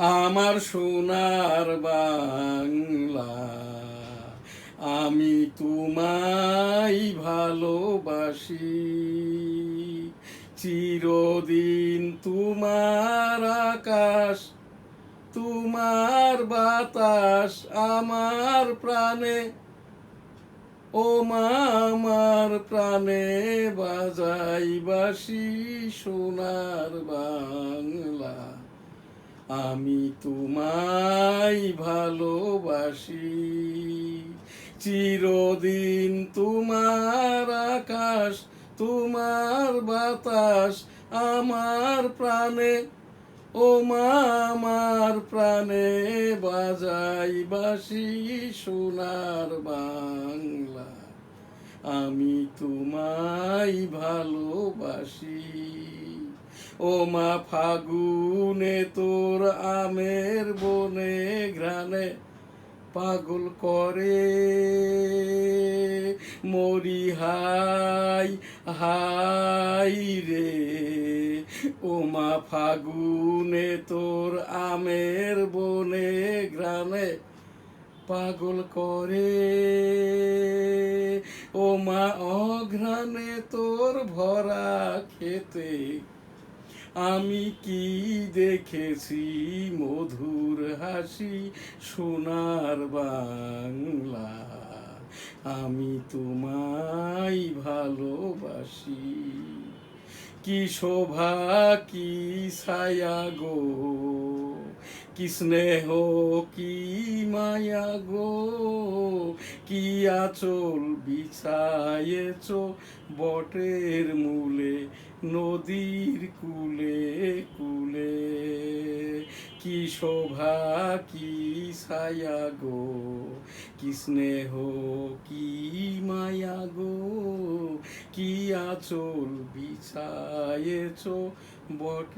আমার সোনার বাংলা, আমি তোমায় ভালোবাসি। চিরদিন তোমার আকাশ, তোমার বাতাস আমার প্রাণে, ও মা আমার প্রাণে বাজাই বাঁশি। সোনার বাংলা, আমি তোমায় ভালোবাসি। চিরদিন তোমার আকাশ, তোমার বাতাস আমার প্রাণে, ও মা আমার প্রাণে বাজাই বাঁশি। সোনার বাংলা, আমি তোমায় ভালোবাসি। ও মা ফাগুনে তোর আমের বনে ঘ্রাণে পাগল করে, মরি হাই হাই রে। ও মা ফাগুনে তোর আমের বনে ঘ্রাণে পাগল করে, ও মা অঘ্রাণে তোর ভরা খেতে আমি কি দেখেছি মধুর হাসি। সোনার বাংলা, আমি তোমায় ভালোবাসি। কি শোভা কি ছায়া গো, কি স্নেহ কি মায়া গো, কি আঁচল বিছায়েছ বটের মূলে, নদীর কূলে কূলে। কি শোভা কি ছায়া গো, কি স্নেহ কি মায়া গো, কি আঁচল বিছায়েছ বটে।